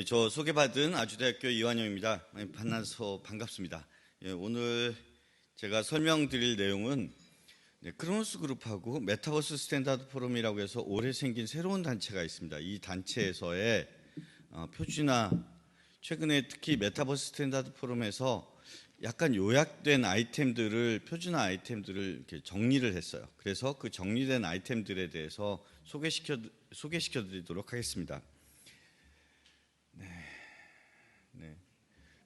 저 소개받은 아주대학교 이완영입니다. 만나서 반갑습니다. 오늘 제가 설명드릴 내용은 크로노스 그룹하고 메타버스 스탠다드 포럼이라고 해서 올해 생긴 새로운 단체가 있습니다. 이 단체에서의 표준화, 최근에 특히 메타버스 스탠다드 포럼에서 약간 요약된 아이템들을, 표준화 아이템들을 이렇게 정리를 했어요. 그래서 그 정리된 아이템들에 대해서 소개시켜 드리도록 하겠습니다.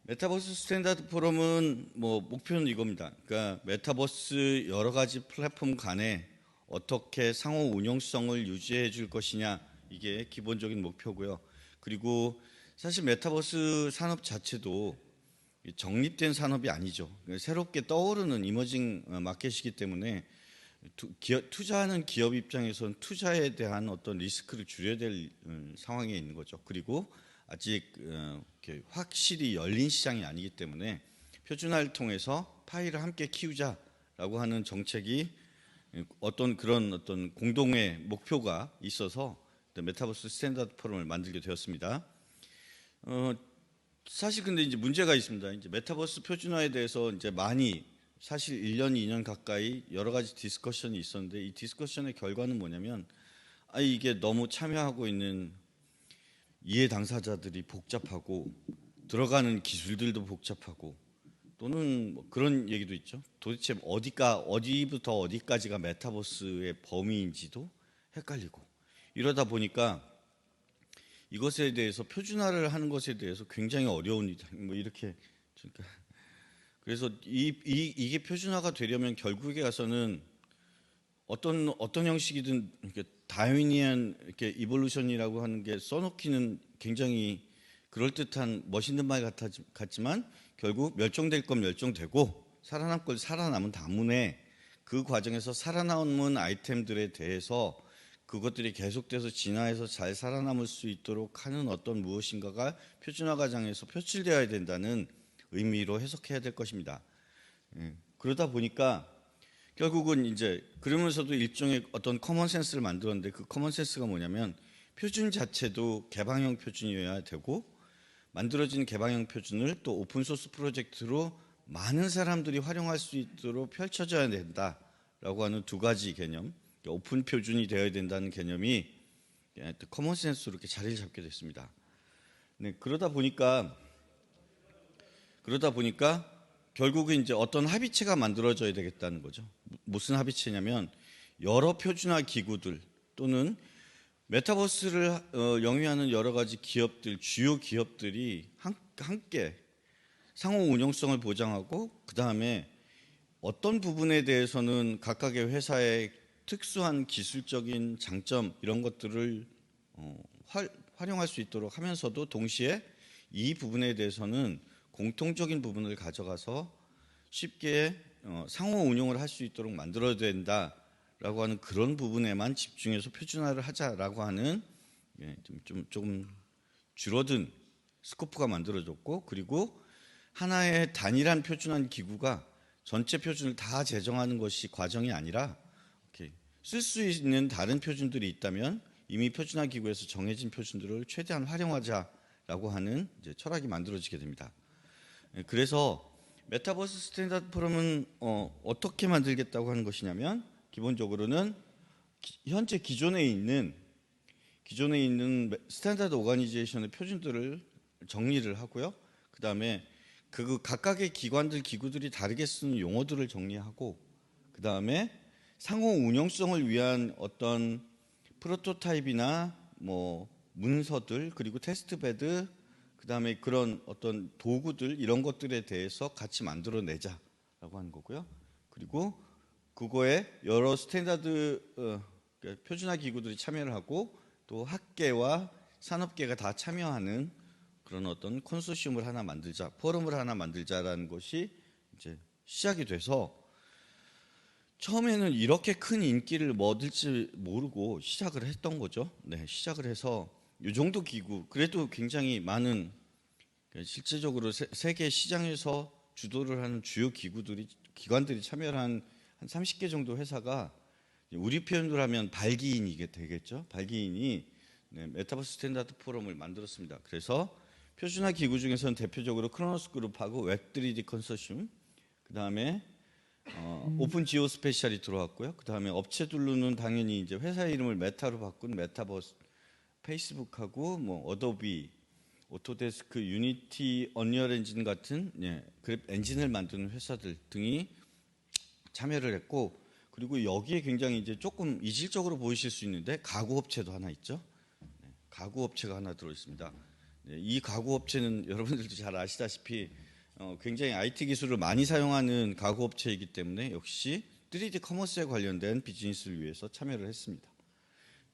메타버스 스탠다드 포럼은 목표는 이겁니다. 그러니까 메타버스 여러 가지 플랫폼 간에 어떻게 상호 운용성을 유지해 줄 것이냐, 이게 기본적인 목표고요. 그리고 사실 메타버스 산업 자체도 정립된 산업이 아니죠. 새롭게 떠오르는 이머징 마켓이기 때문에 투자하는 기업 입장에서는 투자에 대한 어떤 리스크를 줄여야 될 상황에 있는 거죠. 그리고 아직 확실히 열린 시장이 아니기 때문에 표준화를 통해서 파이를 함께 키우자라고 하는 정책이 어떤 공동의 목표가 있어서 메타버스 스탠다드 포럼을 만들게 되었습니다. 사실 근데 이제 문제가 있습니다. 이제 메타버스 표준화에 대해서 이제 많이 사실 1년, 2년 가까이 여러 가지 디스커션이 있었는데, 이 디스커션의 결과는 뭐냐면 이게 너무 참여하고 있는 이해 당사자들이 복잡하고 들어가는 기술들도 복잡하고, 또는 그런 얘기도 있죠. 도대체 어디부터 어디까지가 메타버스의 범위인지도 헷갈리고, 이러다 보니까 이것에 대해서 표준화를 하는 것에 대해서 굉장히 어려운 이렇게. 그래서 이게 표준화가 되려면 결국에 가서는 어떤 형식이든 이렇게 다윈이안 이렇게 이볼루션이라고 하는 게 써놓기는 굉장히 그럴듯한 멋있는 말 같지만, 결국 멸종될 건 멸종되고 살아남을 건 살아남은 다문에 그 과정에서 살아남은 아이템들에 대해서 그것들이 계속돼서 진화해서 잘 살아남을 수 있도록 하는 어떤 무엇인가가 표준화 과정에서 표출되어야 된다는 의미로 해석해야 될 것입니다. 그러다 보니까 결국은 이제 그러면서도 일종의 어떤 커먼 센스를 만들었는데, 그 커먼 센스가 뭐냐면 표준 자체도 개방형 표준이어야 되고, 만들어진 개방형 표준을 또 오픈소스 프로젝트로 많은 사람들이 활용할 수 있도록 펼쳐져야 된다라고 하는 두 가지 개념, 오픈 표준이 되어야 된다는 개념이 커먼 센스로 이렇게 자리를 잡게 됐습니다. 그러다 보니까 결국은 이제 어떤 합의체가 만들어져야 되겠다는 거죠. 무슨 합의체냐면 여러 표준화 기구들 또는 메타버스를 영위하는 여러 가지 기업들, 주요 기업들이 함께 상호 운용성을 보장하고, 그 다음에 어떤 부분에 대해서는 각각의 회사의 특수한 기술적인 장점, 이런 것들을 활용할 수 있도록 하면서도 동시에 이 부분에 대해서는 공통적인 부분을 가져가서 쉽게 상호 운용을 할 수 있도록 만들어야 된다라고 하는 그런 부분에만 집중해서 표준화를 하자라고 하는 조금 줄어든 스코프가 만들어졌고, 그리고 하나의 단일한 표준화 기구가 전체 표준을 다 제정하는 것이 과정이 아니라 쓸 수 있는 다른 표준들이 있다면 이미 표준화 기구에서 정해진 표준들을 최대한 활용하자라고 하는 이제 철학이 만들어지게 됩니다. 그래서 메타버스 스탠다드 포럼은 어떻게 만들겠다고 하는 것이냐면, 기본적으로는 현재 기존에 있는 스탠다드 오가니제이션의 표준들을 정리를 하고요. 그 다음에 그 각각의 기구들이 다르게 쓰는 용어들을 정리하고, 그 다음에 상호 운용성을 위한 어떤 프로토타입이나 문서들, 그리고 테스트베드, 그 다음에 그런 어떤 도구들, 이런 것들에 대해서 같이 만들어내자라고 하는 거고요. 그리고 그거에 여러 스탠다드 표준화 기구들이 참여를 하고, 또 학계와 산업계가 다 참여하는 그런 어떤 컨소시엄을 하나 만들자, 포럼을 하나 만들자라는 것이 이제 시작이 돼서, 처음에는 이렇게 큰 인기를 얻을지 모르고 시작을 했던 거죠. 시작을 해서 이 정도 기구, 그래도 굉장히 많은, 실제적으로 세계 시장에서 주도를 하는 주요 기관들이 참여를 한 30개 정도 회사가, 우리 표현으로 하면 발기인이 되겠죠. 발기인이 메타버스 스탠다드 포럼을 만들었습니다. 그래서 표준화 기구 중에서는 대표적으로 크로노스 그룹하고 웹3D 컨소시엄, 그다음에 오픈 지오 스페셜이 들어왔고요. 그다음에 업체들로는 당연히 이제 회사 이름을 메타로 바꾼 메타버스, 페이스북하고 뭐 어도비, 오토데스크, 유니티, 언리얼 엔진 같은 그래프 엔진을 만드는 회사들 등이 참여를 했고, 그리고 여기에 굉장히 이제 조금 이질적으로 보이실 수 있는데 가구 업체도 하나 있죠. 가구 업체가 하나 들어 있습니다. 이 가구 업체는 여러분들도 잘 아시다시피 굉장히 IT 기술을 많이 사용하는 가구 업체이기 때문에 역시 3D 커머스에 관련된 비즈니스를 위해서 참여를 했습니다.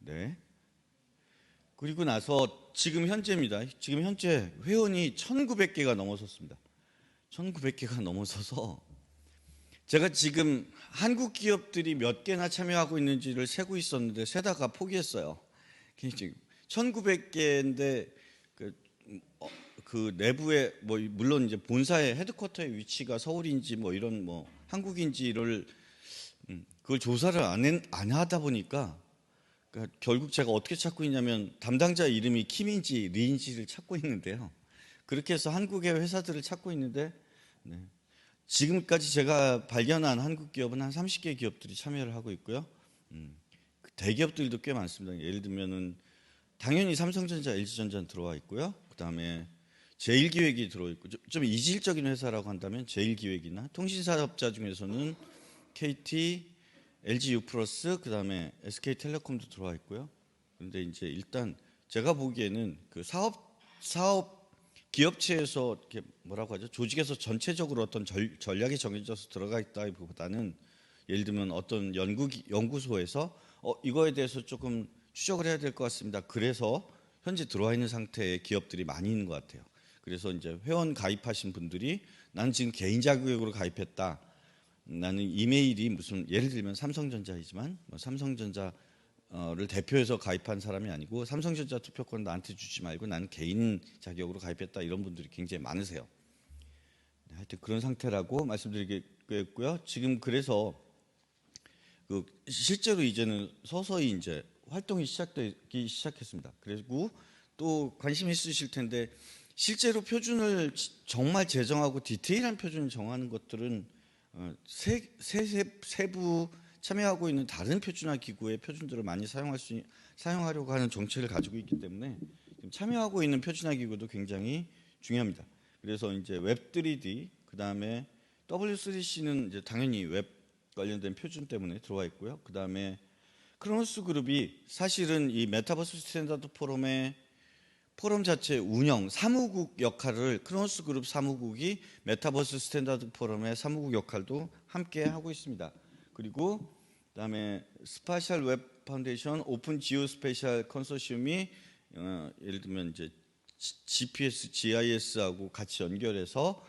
네. 그리고 나서 지금 현재입니다. 지금 현재 회원이 1,900개가 넘어섰습니다. 1,900개가 넘어서서 제가 지금 한국 기업들이 몇 개나 참여하고 있는지를 세고 있었는데 세다가 포기했어요. 1,900개인데 그 내부에 뭐 물론 이제 본사의 헤드쿼터의 위치가 서울인지 뭐 이런 뭐 한국인지를 그걸 조사를 안 하다 보니까 그러니까 결국 제가 어떻게 찾고 있냐면 담당자 이름이 킴인지 리인지를 찾고 있는데요. 그렇게 해서 한국의 회사들을 찾고 있는데 지금까지 제가 발견한 한국 기업은 한 30개 기업들이 참여를 하고 있고요. 대기업들도 꽤 많습니다. 예를 들면은 당연히 삼성전자, LG전자는 들어와 있고요. 그다음에 제일기획이 들어와 있고 좀 이질적인 회사라고 한다면 제일기획이나 통신사업자 중에서는 KT, LG U+, 그다음에 SK텔레콤도 들어와 있고요. 그런데 이제 일단 제가 보기에는 그 사업 기업체에서 이렇게 뭐라고 하죠? 조직에서 전체적으로 어떤 전략이 정해져서 들어가 있다기보다는 예를 들면 어떤 연구소에서 이거에 대해서 조금 추적을 해야 될 것 같습니다. 그래서 현재 들어와 있는 상태의 기업들이 많이 있는 것 같아요. 그래서 이제 회원 가입하신 분들이 나는 지금 개인 자격으로 가입했다. 나는 이메일이 무슨 예를 들면 삼성전자이지만 뭐 삼성전자를 대표해서 가입한 사람이 아니고 삼성전자 투표권 나한테 주지 말고 나는 개인 자격으로 가입했다, 이런 분들이 굉장히 많으세요. 하여튼 그런 상태라고 말씀드리겠고요. 지금 그래서 그 실제로 이제는 서서히 이제 활동이 시작되기 시작했습니다. 그리고 또 관심 있으실 텐데 실제로 표준을 정말 제정하고 디테일한 표준을 정하는 것들은 세부 참여하고 있는 다른 표준화 기구의 표준들을 많이 사용하려고 하는 정책을 가지고 있기 때문에 참여하고 있는 표준화 기구도 굉장히 중요합니다. 그래서 이제 웹3D, 그 다음에 W3C는 이제 당연히 웹 관련된 표준 때문에 들어와 있고요. 그 다음에 크로노스 그룹이 사실은 이 메타버스 스탠다드 포럼의 포럼 자체 운영 사무국 역할을 크로노스 그룹 사무국이 메타버스 스탠다드 포럼의 사무국 역할도 함께 하고 있습니다. 그리고 그다음에 스파셜 웹 파운데이션 오픈 지오 스페셜 컨소시엄이 예를 들면 이제 GPS, GIS하고 같이 연결해서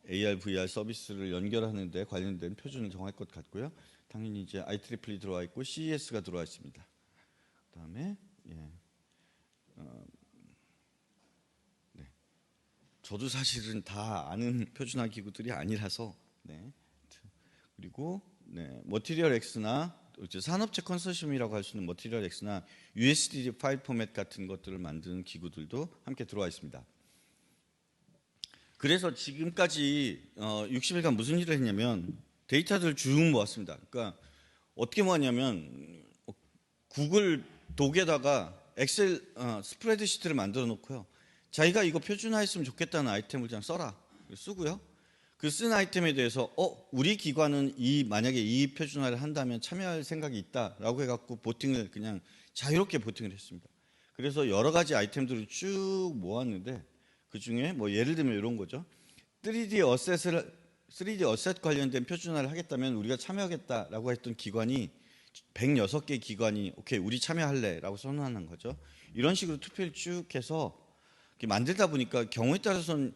AR, VR 서비스를 연결하는 데 관련된 표준을 정할 것 같고요. 당연히 이제 IEEE 들어와 있고 CES가 들어와 있습니다. 그다음에 저도 사실은 다 아는 표준화 기구들이 아니라서 그리고 머티리얼 X나 산업체 컨소시엄이라고 할 수 있는 머티리얼 X나 USDT 파일 포맷 같은 것들을 만드는 기구들도 함께 들어와 있습니다. 그래서 지금까지 60일간 무슨 일을 했냐면 데이터들을 쭉 모았습니다. 그러니까 어떻게 모았냐면 구글 독에다가 엑셀 스프레드시트를 만들어 놓고요. 자기가 이거 표준화했으면 좋겠다는 아이템을 그냥 써라. 쓰고요. 그 쓴 아이템에 대해서 우리 기관은 만약에 이 표준화를 한다면 참여할 생각이 있다라고 해갖고 보팅을 그냥 자유롭게 보팅을 했습니다. 그래서 여러 가지 아이템들을 쭉 모았는데 그 중에 뭐 예를 들면 이런 거죠. 3D 어셋 관련된 표준화를 하겠다면 우리가 참여하겠다라고 했던 기관이 106개 기관이 오케이 우리 참여할래라고 선언하는 거죠. 이런 식으로 투표를 쭉 해서 만들다 보니까 경우에 따라서는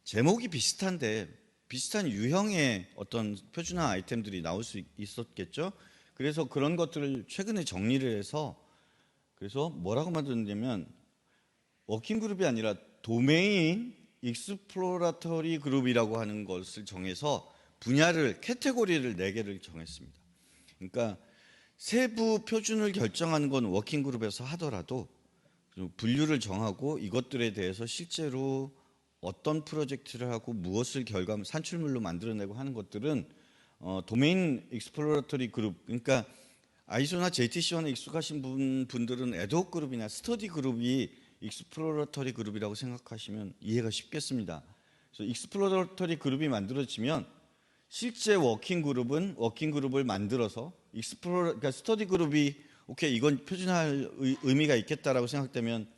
제목이 비슷한데 비슷한 유형의 어떤 표준화 아이템들이 나올 수 있었겠죠. 그래서 그런 것들을 최근에 정리를 해서 그래서 뭐라고 만들었냐면 워킹 그룹이 아니라 도메인 익스플로라터리 그룹이라고 하는 것을 정해서 분야를 카테고리를 4개를 정했습니다. 그러니까 세부 표준을 결정하는 건 워킹 그룹에서 하더라도 분류를 정하고 이것들에 대해서 실제로 어떤 프로젝트를 하고 무엇을 결과물 산출물로 만들어내고 하는 것들은 도메인 익스플로러터리 그룹, 그러니까 아이소나 JTC1에 익숙하신 분들은 애드호c 그룹이나 스터디 그룹이 익스플로러터리 그룹이라고 생각하시면 이해가 쉽겠습니다. 그래서 익스플로러터리 그룹이 만들어지면 실제 워킹 그룹을 만들어서 그러니까 스터디 그룹이 오케이 이건 표준화할 의미가 있겠다라고 생각되면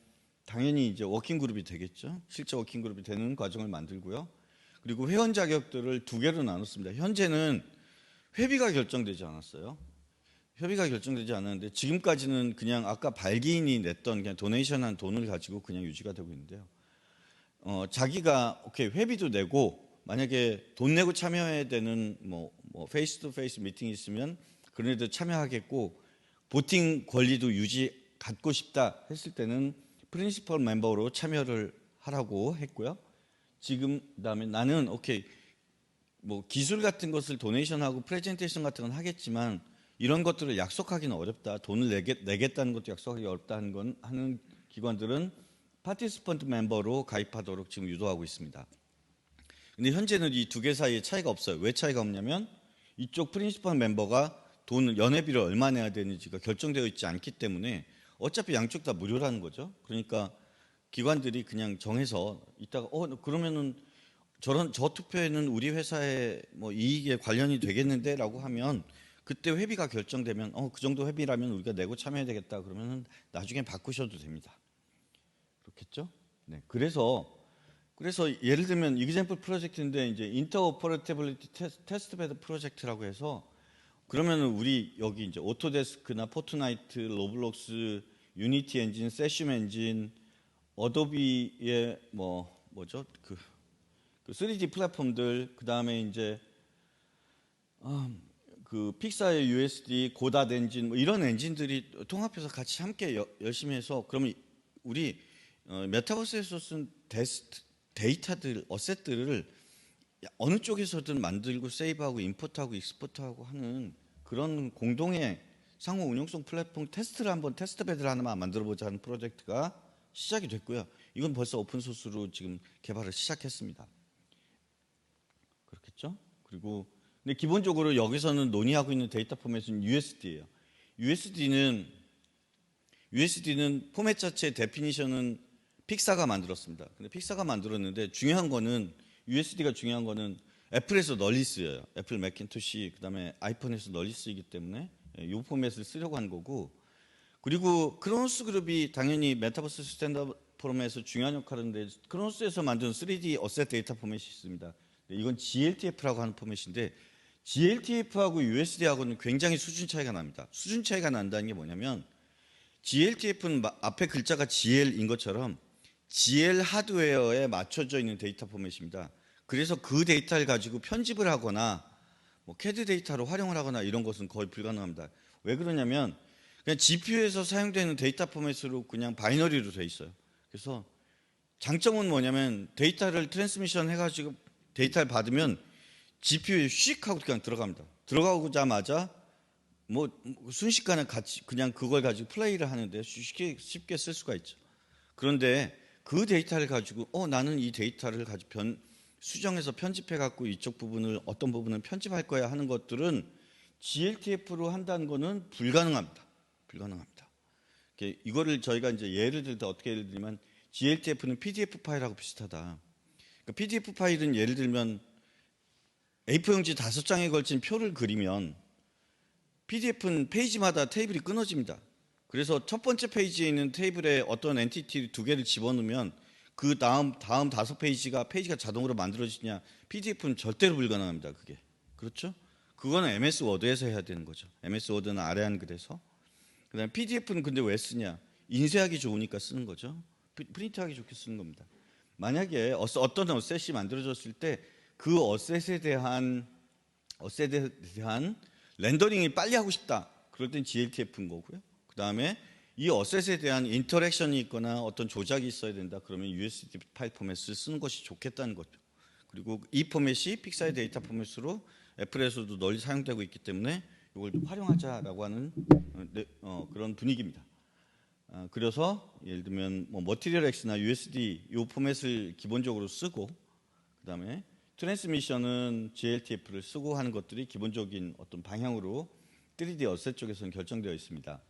당연히 이제 워킹 그룹이 되겠죠. 실제 워킹 그룹이 되는 과정을 만들고요. 그리고 회원 자격들을 두 개로 나눴습니다. 현재는 회비가 결정되지 않았어요. 협의가 결정되지 않았는데 지금까지는 그냥 아까 발기인이 냈던 그냥 도네이션한 돈을 가지고 그냥 유지가 되고 있는데요. 자기가 오케이 회비도 내고 만약에 돈 내고 참여해야 되는 뭐 페이스 투 페이스 미팅이 있으면 그런 애들 참여하겠고 보팅 권리도 갖고 싶다 했을 때는 프린시펄 멤버로 참여를 하라고 했고요. 지금 그다음에 나는 오케이 뭐 기술 같은 것을 도네이션하고 프레젠테이션 같은 건 하겠지만 이런 것들을 약속하기는 어렵다. 돈을 내겠다는 것도 약속하기 어렵다 하는 기관들은 파티시펀트 멤버로 가입하도록 지금 유도하고 있습니다. 근데 현재는 이 두 개 사이에 차이가 없어요. 왜 차이가 없냐면 이쪽 프린시펄 멤버가 연회비를 얼마 내야 되는지가 결정되어 있지 않기 때문에 어차피 양쪽 다 무료라는 거죠. 그러니까 기관들이 그냥 정해서 이따가 그러면은 저 투표에는 우리 회사의 뭐 이익에 관련이 되겠는데라고 하면 그때 회비가 결정되면 그 정도 회비라면 우리가 내고 참여해야 되겠다 그러면은 나중에 바꾸셔도 됩니다. 그렇겠죠? 네. 그래서 예를 들면 이그젬플 프로젝트인데 이제 인터오퍼레이터빌리티 테스트 베드 프로젝트라고 해서 그러면은 우리 여기 이제 오토데스크나 포트나이트, 로블록스, 유니티 엔진, 세슘 엔진, 어도비의 뭐죠? 그 3D 플랫폼들, 그다음에 이제 그 픽사의 USD, 고닷 엔진 뭐 이런 엔진들이 통합해서 같이 함께 열심히 해서 그러면 우리 메타버스에서 쓴 데이터들, 어셋들을 어느 쪽에서든 만들고 세이브하고 임포트하고 익스포트하고 하는 그런 공동의 상호 운용성 플랫폼 테스트 베드를 하나만 만들어보자 하는 프로젝트가 시작이 됐고요. 이건 벌써 오픈 소스로 지금 개발을 시작했습니다. 그렇겠죠? 그리고 근데 기본적으로 여기서는 논의하고 있는 데이터 포맷은 USD예요. USD는 포맷 자체의 데피니션은 픽사가 만들었습니다. 근데 픽사가 만들었는데 USD가 중요한 거는 애플에서 널리 쓰여요. 애플 매cin토시 그다음에 아이폰에서 널리 쓰이기 때문에 이 포맷을 쓰려고 한 거고 그리고 크로노스 그룹이 당연히 메타버스 스탠다드 포럼에서 중요한 역할을 하는데 크로노스에서 만든 3D 어셋 데이터 포맷이 있습니다. 이건 GLTF라고 하는 포맷인데 GLTF하고 USD하고는 굉장히 수준 차이가 납니다. 수준 차이가 난다는 게 뭐냐면 GLTF는 앞에 글자가 GL인 것처럼 GL 하드웨어에 맞춰져 있는 데이터 포맷입니다. 그래서 그 데이터를 가지고 편집을 하거나 뭐 CAD 데이터로 활용을 하거나 이런 것은 거의 불가능합니다. 왜 그러냐면 그냥 GPU에서 사용되는 데이터 포맷으로 그냥 바이너리로 돼 있어요. 그래서 장점은 뭐냐면 데이터를 트랜스미션 해가지고 데이터를 받으면 GPU에 휙 하고 그냥 들어갑니다. 들어가고자마자 뭐 순식간에 같이 그냥 그걸 가지고 플레이를 하는데 쉽게 쓸 수가 있죠. 그런데 그 데이터를 가지고 나는 이 데이터를 가지고 수정해서 편집해 갖고 이쪽 부분을 어떤 부분은 편집할 거야 하는 것들은 GLTF로 한다는 거는 불가능합니다. 이거를 저희가 이제 예를 들면 GLTF는 PDF 파일하고 비슷하다. 그러니까 PDF 파일은 예를 들면 A4용지 5장에 걸친 표를 그리면 PDF는 페이지마다 테이블이 끊어집니다. 그래서 첫 번째 페이지에 있는 테이블에 어떤 엔티티 2개를 집어넣으면 그 다음 5페이지가 자동으로 만들어지냐? PDF는 절대로 불가능합니다. 그게 그렇죠? 그거는 MS 워드에서 해야 되는 거죠. MS 워드는 아래 한글에서. 그다음에 PDF는 근데 왜 쓰냐? 인쇄하기 좋으니까 쓰는 거죠. 프린트하기 좋게 쓰는 겁니다. 만약에 어떤 어셋이 만들어졌을 때 그 어셋에 대한 렌더링이 빨리 하고 싶다. 그럴 땐 GLTF인 거고요. 그 다음에 이 어셋에 대한 인터랙션이 있거나 어떤 조작이 있어야 된다. 그러면 USD 파일 포맷을 쓰는 것이 좋겠다는 거죠. 그리고 이 포맷이 픽사의 데이터 포맷으로 애플에서도 널리 사용되고 있기 때문에 이걸 좀 활용하자라고 하는 그런 분위기입니다. 그래서 예를 들면 뭐 머티리얼 X나 USD 이 포맷을 기본적으로 쓰고 그다음에 트랜스미션은 GLTF를 쓰고 하는 것들이 기본적인 어떤 방향으로 3D 어셋 쪽에서는 결정되어 있습니다.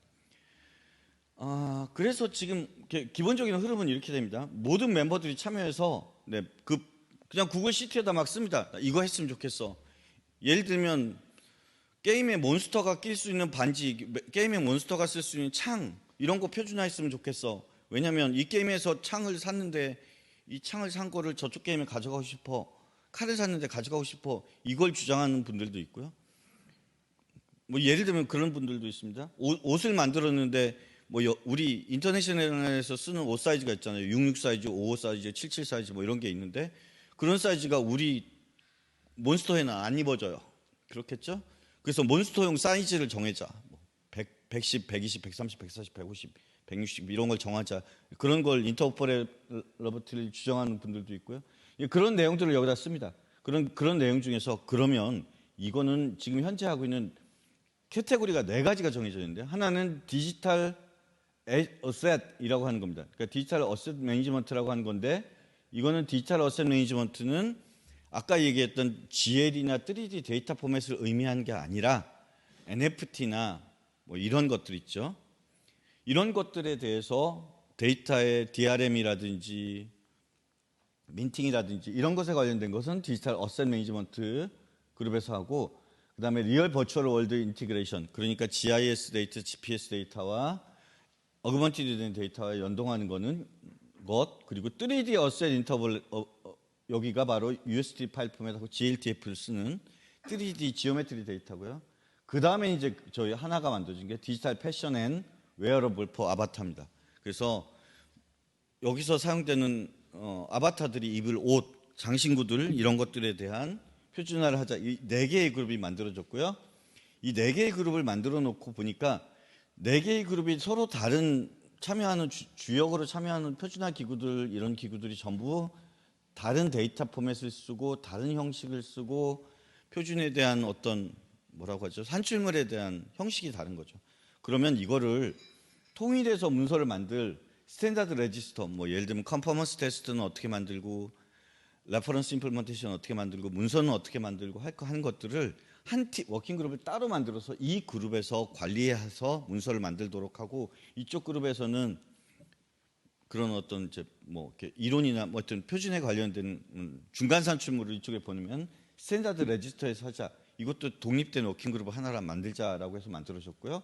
그래서 지금 기본적인 흐름은 이렇게 됩니다. 모든 멤버들이 참여해서 그냥 구글 시트에다 막 씁니다. 이거 했으면 좋겠어. 예를 들면 게임에 몬스터가 낄 수 있는 반지, 게임에 몬스터가 쓸 수 있는 창 이런 거 표준화했으면 좋겠어. 왜냐면 이 게임에서 창을 샀는데 이 창을 산 거를 저쪽 게임에 가져가고 싶어. 칼을 샀는데 가져가고 싶어. 이걸 주장하는 분들도 있고요. 뭐 예를 들면 그런 분들도 있습니다. 옷을 만들었는데 뭐 우리 인터내셔널에서 쓰는 옷 사이즈가 있잖아요. 66 사이즈, 55 사이즈, 77 사이즈 뭐 이런 게 있는데 그런 사이즈가 우리 몬스터에는 안 입어져요. 그렇겠죠? 그래서 몬스터용 사이즈를 정해자. 110, 120, 130, 140, 150, 160 이런 걸 정하자. 그런 걸 인터오퍼레이터를 주장하는 분들도 있고요. 그런 내용들을 여기다 씁니다. 그런 내용 중에서 그러면 이거는 지금 현재 하고 있는 캐테고리가 4가지가 정해져 있는데 하나는 디지털 어셋이라고 하는 겁니다. 그러니까 디지털 어셋 매니지먼트라고 하는 건데 이거는 디지털 어셋 매니지먼트는 아까 얘기했던 GL이나 3D 데이터 포맷을 의미하는 게 아니라 NFT나 뭐 이런 것들 있죠. 이런 것들에 대해서 데이터의 DRM이라든지 민팅이라든지 이런 것에 관련된 것은 디지털 어셋 매니지먼트 그룹에서 하고 그다음에 리얼 버추얼 월드 인티그레이션 그러니까 GIS 데이터, GPS 데이터와 어그먼티드 된 데이터와 연동하는 거는 그리고 3D 어셋 인터벌 여기가 바로 USD 파일 포맷하고 GLTF를 쓰는 3D 지오메트리 데이터고요. 그 다음에 이제 저희 하나가 만들어진 게 디지털 패션 앤 웨어러블 포 아바타입니다. 그래서 여기서 사용되는 아바타들이 입을 옷, 장신구들 이런 것들에 대한 표준화를 하자. 이 4개의 그룹이 만들어졌고요. 이 4개의 그룹을 만들어 놓고 보니까 4개의 그룹이 서로 다른 참여하는 주역으로 참여하는 표준화 기구들 이런 기구들이 전부 다른 데이터 포맷을 쓰고 다른 형식을 쓰고 표준에 대한 어떤 뭐라고 하죠? 산출물에 대한 형식이 다른 거죠. 그러면 이거를 통일해서 문서를 만들 스탠다드 레지스터 뭐 예를 들면 컨퍼먼스 테스트는 어떻게 만들고 레퍼런스 임플리먼테이션 어떻게 만들고 문서는 어떻게 만들고 하는 것들을 한 워킹 그룹을 따로 만들어서 이 그룹에서 관리해서 문서를 만들도록 하고 이쪽 그룹에서는 그런 어떤 이제 뭐 이렇게 이론이나 뭐 어떤 표준에 관련된 중간 산출물을 이쪽에 보내면 스탠다드 레지스터에서 하자. 이것도 독립된 워킹 그룹을 하나를 만들자라고 해서 만들어졌고요.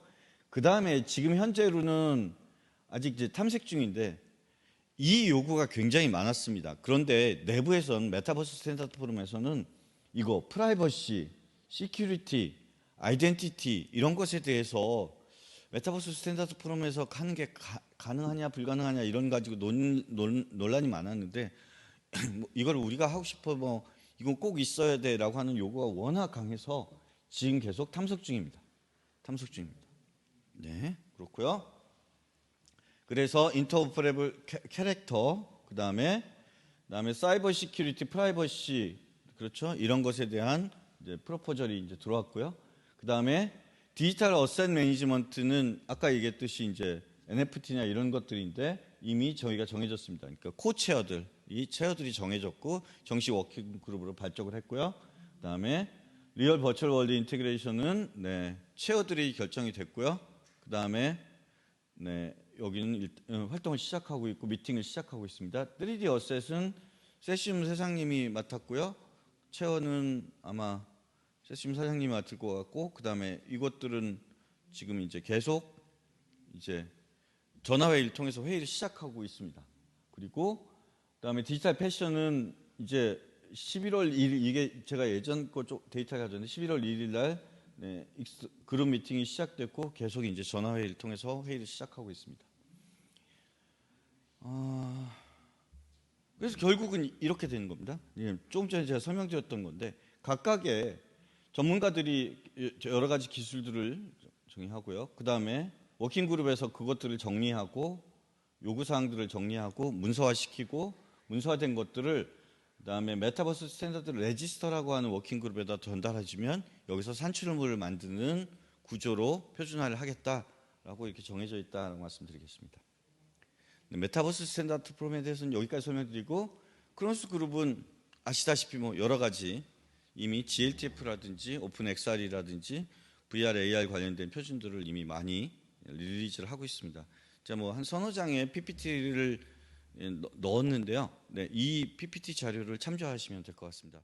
그 다음에 지금 현재로는 아직 이제 탐색 중인데 이 요구가 굉장히 많았습니다. 그런데 내부에서는 메타버스 스탠다드 포럼에서는 이거 프라이버시, 시큐리티, 아이덴티티 이런 것에 대해서 메타버스 스탠다드 포럼에서 하는 게 가능하냐 불가능하냐 이런 가지고 논란이 많았는데 뭐 이걸 우리가 하고 싶어 뭐 이건 꼭 있어야 돼라고 하는 요구가 워낙 강해서 지금 계속 탐색 중입니다. 탐색 중입니다. 네, 그렇고요. 그래서 인터오퍼레이블 캐릭터 그다음에 사이버 시큐리티, 프라이버시 그렇죠? 이런 것에 대한 이제 프로포절이 이제 들어왔고요. 그다음에 디지털 어셋 매니지먼트는 아까 얘기했듯이 이제 NFT나 이런 것들인데 이미 저희가 정해졌습니다. 그러니까 코체어들, 이 체어들이 정해졌고 정식 워킹 그룹으로 발족을 했고요. 그다음에 리얼 버추얼 월드 인티그레이션은 체어들이 결정이 됐고요. 그다음에 여기는 활동을 시작하고 있고 미팅을 시작하고 있습니다. 3D 어셋은 세심 사장님이 맡았고요. 체어는 아마 세심 사장님이 맡을 것 같고 그다음에 이것들은 지금 이제 계속 이제 전화회의를 통해서 회의를 시작하고 있습니다. 그리고 그다음에 디지털 패션은 이제 11월 1일 이게 제가 예전 거 데이터가 가졌는데 11월 1일 날 그룹 미팅이 시작됐고 계속 이제 전화회의를 통해서 회의를 시작하고 있습니다. 그래서 결국은 이렇게 되는 겁니다. 조금 전에 제가 설명드렸던 건데 각각의 전문가들이 여러 가지 기술들을 정의하고요. 그 다음에 워킹 그룹에서 그것들을 정리하고 요구사항들을 정리하고 문서화시키고 문서화된 것들을 그다음에 메타버스 스탠다드 레지스터라고 하는 워킹 그룹에다 전달해주면 여기서 산출물을 만드는 구조로 표준화를 하겠다라고 이렇게 정해져 있다고 말씀드리겠습니다. 메타버스 스탠다드 프로그램에 대해서는 여기까지 설명드리고, 크로노스 그룹은 아시다시피 뭐 여러 가지 이미 GLTF라든지 오픈 XR이라든지 VR, AR 관련된 표준들을 이미 많이 릴리즈를 하고 있습니다. 제가 뭐 한 서너 장의 PPT를 넣었는데요. 네, 이 PPT 자료를 참조하시면 될 것 같습니다.